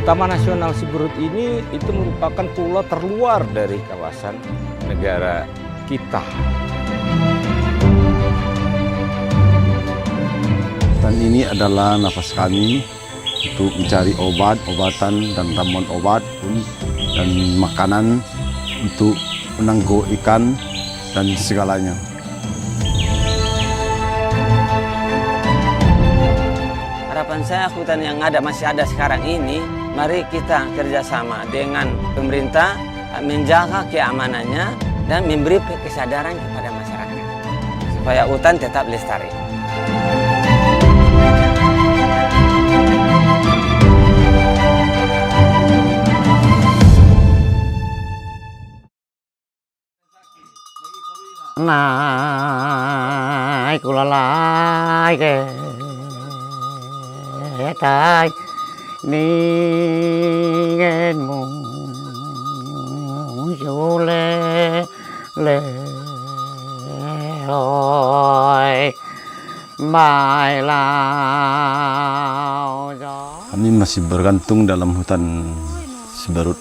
Taman Nasional Siberut ini itu merupakan pulau terluar dari kawasan negara kita. Hutan ini adalah nafas kami untuk mencari obat-obatan dan ramuan obat dan makanan untuk menangguh ikan dan segalanya. Harapan saya hutan yang masih ada sekarang ini, mari kita kerjasama dengan pemerintah menjaga keamanannya dan memberi kesadaran kepada masyarakat supaya hutan tetap lestari. Naik kulalai ke tai ningen mung le oi mai lao. Kami masih bergantung dalam hutan Siberut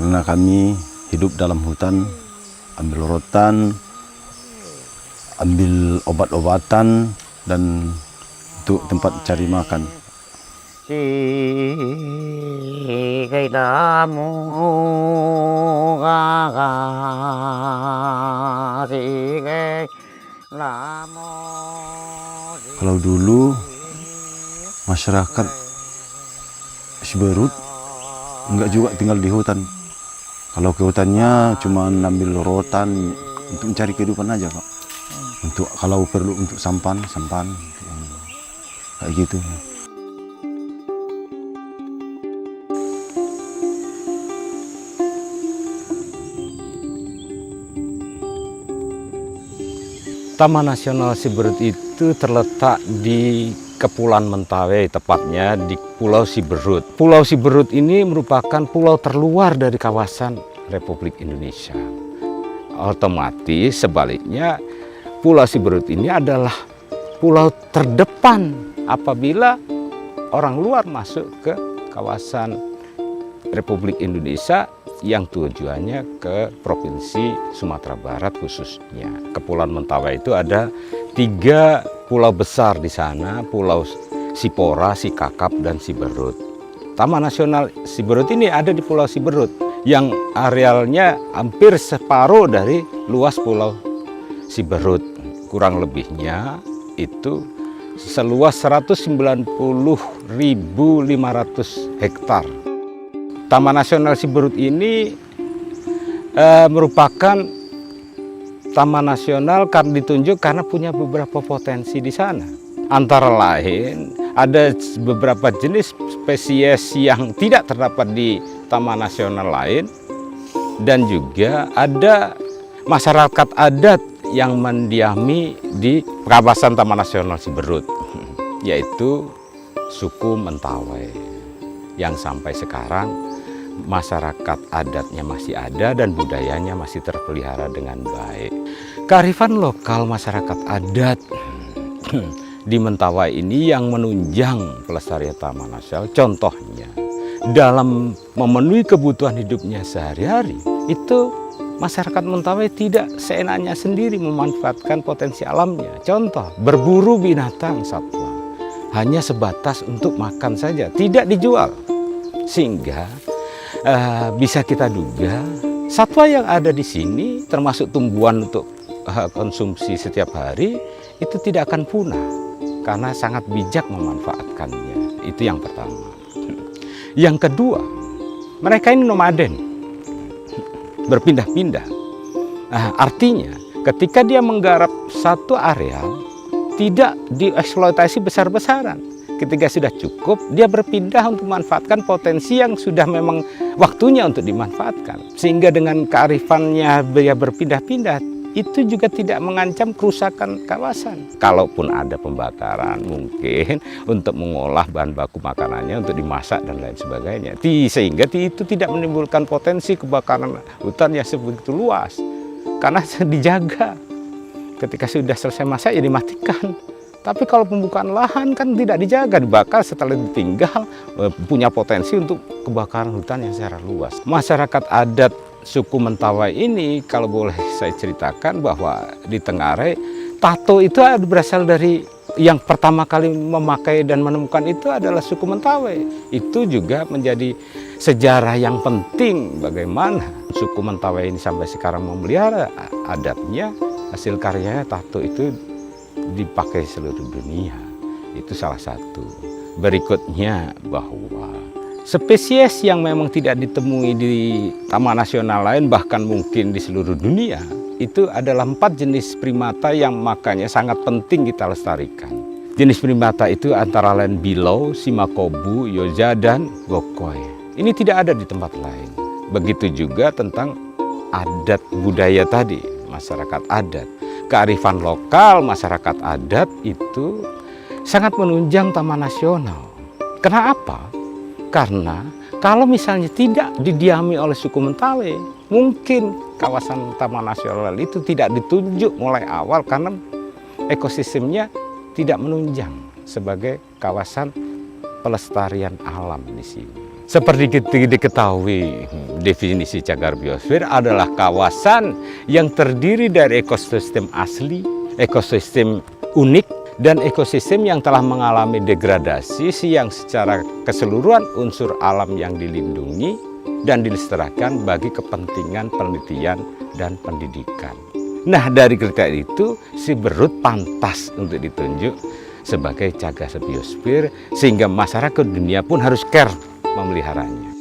karena kami hidup dalam hutan, ambil rotan, ambil obat-obatan dan untuk tempat cari makan. Si cây đa mu ga ga si cây la mo. Kalau dulu masyarakat Siberut enggak juga tinggal di hutan. Kalau ke hutannya cuma ambil rotan untuk mencari kehidupan aja, Pak. Untuk kalau perlu untuk sampan kayak gitu. Taman Nasional Siberut itu terletak di Kepulauan Mentawai, tepatnya di Pulau Siberut. Pulau Siberut ini merupakan pulau terluar dari kawasan Republik Indonesia. Otomatis sebaliknya, Pulau Siberut ini adalah pulau terdepan apabila orang luar masuk ke kawasan Republik Indonesia yang tujuannya ke Provinsi Sumatera Barat khususnya. Kepulauan Mentawai itu ada 3 pulau besar di sana, Pulau Sipora, Sikakap, dan Siberut. Taman Nasional Siberut ini ada di Pulau Siberut yang arealnya hampir separuh dari luas Pulau Siberut. Kurang lebihnya itu seluas 190.500 hektar. Taman Nasional Siberut ini merupakan taman nasional karena ditunjuk karena punya beberapa potensi di sana. Antara lain ada beberapa jenis spesies yang tidak terdapat di taman nasional lain dan juga ada masyarakat adat yang mendiami di kawasan Taman Nasional Siberut, yaitu suku Mentawai yang sampai sekarang masyarakat adatnya masih ada dan budayanya masih terpelihara dengan baik. Kearifan lokal masyarakat adat di Mentawai ini yang menunjang pelestarian Taman Nasional. Contohnya, dalam memenuhi kebutuhan hidupnya sehari-hari, itu masyarakat Mentawai tidak seenaknya sendiri memanfaatkan potensi alamnya. Contoh, berburu binatang satwa hanya sebatas untuk makan saja, tidak dijual. Sehingga bisa kita duga satwa yang ada di sini termasuk tumbuhan untuk konsumsi setiap hari itu tidak akan punah karena sangat bijak memanfaatkannya. Itu yang pertama. Yang kedua, mereka ini nomaden, berpindah-pindah. Artinya ketika dia menggarap satu areal tidak dieksploitasi besar-besaran. Ketika sudah cukup, dia berpindah untuk memanfaatkan potensi yang sudah memang waktunya untuk dimanfaatkan. Sehingga dengan kearifannya dia berpindah-pindah, itu juga tidak mengancam kerusakan kawasan. Kalaupun ada pembakaran, mungkin untuk mengolah bahan baku makanannya, untuk dimasak dan lain sebagainya. Sehingga itu tidak menimbulkan potensi kebakaran hutan yang sebegitu luas. Karena dijaga. Ketika sudah selesai masak, ya dimatikan. Tapi kalau pembukaan lahan kan tidak dijaga, dibakar setelah ditinggal, punya potensi untuk kebakaran hutan yang secara luas. Masyarakat adat suku Mentawai ini, kalau boleh saya ceritakan bahwa di Tenggarai, tato itu berasal dari yang pertama kali memakai dan menemukan itu adalah suku Mentawai. Itu juga menjadi sejarah yang penting bagaimana suku Mentawai ini sampai sekarang memelihara adatnya, hasil karyanya tato itu dipakai seluruh dunia. Itu salah satu. Berikutnya bahwa spesies yang memang tidak ditemui di taman nasional lain, bahkan mungkin di seluruh dunia, itu adalah 4 jenis primata yang makanya sangat penting kita lestarikan. Jenis primata itu antara lain bilau, simakobu, yoja, dan gokoi. Ini tidak ada di tempat lain. Begitu juga tentang adat budaya tadi, masyarakat adat. Kearifan lokal masyarakat adat itu sangat menunjang taman nasional. Kenapa? Karena kalau misalnya tidak didiami oleh suku Mentawai, mungkin kawasan taman nasional itu tidak ditunjuk mulai awal karena ekosistemnya tidak menunjang sebagai kawasan pelestarian alam di sini. Seperti diketahui, definisi cagar biosfer adalah kawasan yang terdiri dari ekosistem asli, ekosistem unik, dan ekosistem yang telah mengalami degradasi yang secara keseluruhan unsur alam yang dilindungi dan dilestarikan bagi kepentingan penelitian dan pendidikan. Nah, dari kriteria itu, Siberut pantas untuk ditunjuk sebagai cagar biosfer, sehingga masyarakat dunia pun harus care memeliharanya.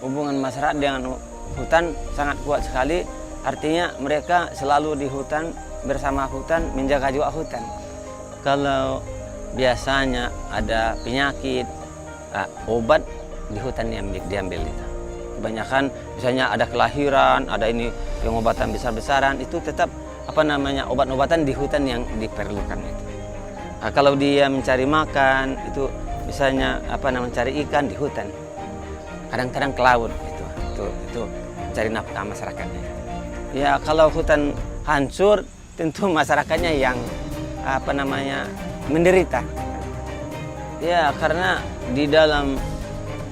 Hubungan masyarakat dengan hutan sangat kuat sekali. Artinya mereka selalu di hutan, bersama hutan, menjaga juga hutan. Kalau biasanya ada penyakit, obat di hutan diambil itu. Kebanyakan misalnya ada kelahiran, ada ini pengobatan besar-besaran, itu tetap obat-obatan di hutan yang diperlukan itu. Kalau dia mencari makan, itu misalnya mencari ikan di hutan. Kadang-kadang ke laut itu cari nafkah masyarakatnya. Ya kalau hutan hancur, tentu masyarakatnya yang menderita. Ya karena di dalam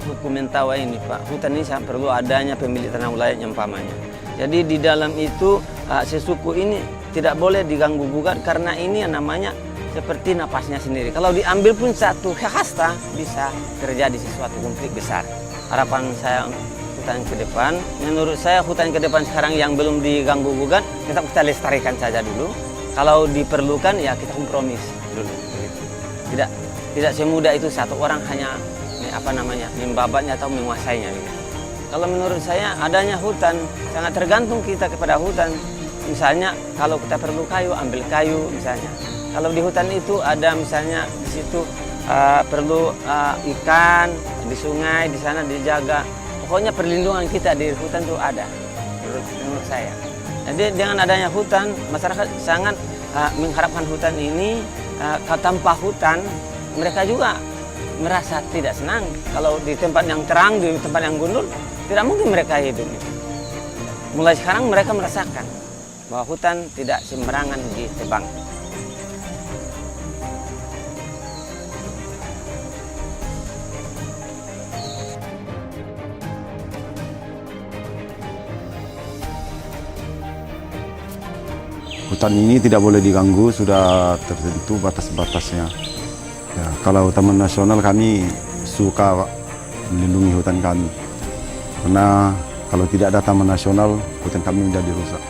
hukum Mentawai ini Pak, hutan ini sangat perlu adanya pemilik tanah wilayah umpamanya. Jadi di dalam itu sesuku ini tidak boleh diganggu gugat karena ini yang namanya seperti napasnya sendiri. Kalau diambil pun satu hasta bisa terjadi sesuatu konflik besar. Harapan saya hutan ke depan, menurut saya hutan ke depan sekarang yang belum diganggu gugat, kita lestarikan saja dulu. Kalau diperlukan ya kita kompromis dulu. Tidak semudah itu satu orang hanya membabatnya atau menguasainya. Kalau menurut saya adanya hutan sangat tergantung kita kepada hutan. Misalnya kalau kita perlu kayu, ambil kayu misalnya. Kalau di hutan itu ada misalnya di situ perlu ikan di sungai, di sana dijaga. Pokoknya perlindungan kita di hutan itu ada, menurut saya. Jadi dengan adanya hutan, masyarakat sangat mengharapkan hutan ini. Tanpa hutan, mereka juga merasa tidak senang. Kalau di tempat yang terang, di tempat yang gundul, tidak mungkin mereka hidup. Mulai sekarang mereka merasakan bahwa hutan tidak sembarangan ditebang. Hutan ini tidak boleh diganggu, sudah tertentu batas-batasnya. Ya, kalau Taman Nasional kami suka melindungi hutan kami. Karena kalau tidak ada Taman Nasional, hutan kami menjadi rusak.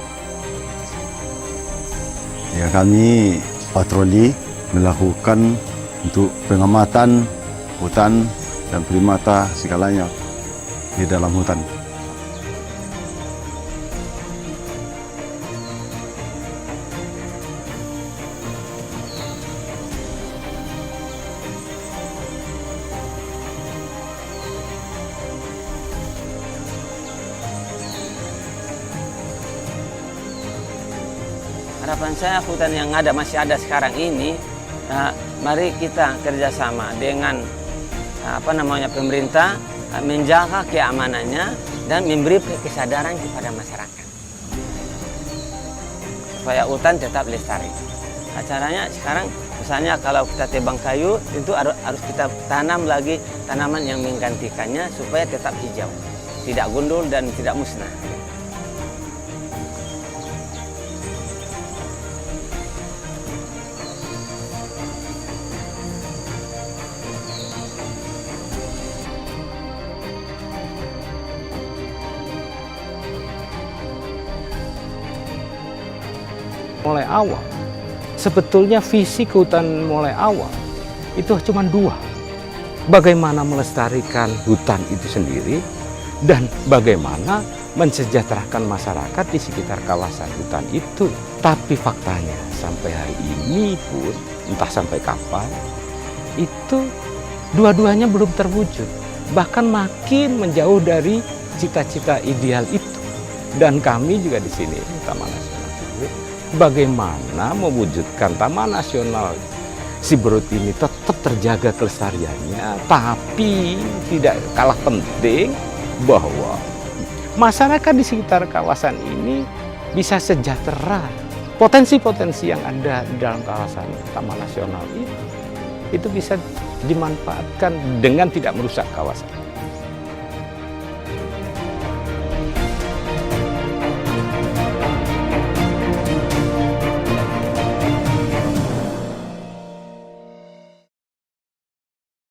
Ya, kami patroli melakukan untuk pengamatan hutan dan primata segalanya di dalam hutan. harapan saya hutan yang masih ada sekarang ini, mari kita kerjasama dengan pemerintah, menjaga keamanannya dan memberi kesadaran kepada masyarakat supaya hutan tetap lestari. Caranya sekarang misalnya kalau kita tebang kayu, tentu harus kita tanam lagi tanaman yang menggantikannya supaya tetap hijau, tidak gundul dan tidak musnah. Mulai awal, sebetulnya visi kehutan mulai awal itu cuma dua. Bagaimana melestarikan hutan itu sendiri dan bagaimana mensejahterakan masyarakat di sekitar kawasan hutan itu. Tapi faktanya sampai hari ini pun, entah sampai kapan, itu dua-duanya belum terwujud. Bahkan makin menjauh dari cita-cita ideal itu. Dan kami juga di sini, Taman Nasional Siberut, bagaimana mewujudkan Taman Nasional Siberut ini tetap terjaga kelestariannya, tapi tidak kalah penting bahwa masyarakat di sekitar kawasan ini bisa sejahtera. Potensi-potensi yang ada di dalam kawasan Taman Nasional itu bisa dimanfaatkan dengan tidak merusak kawasan.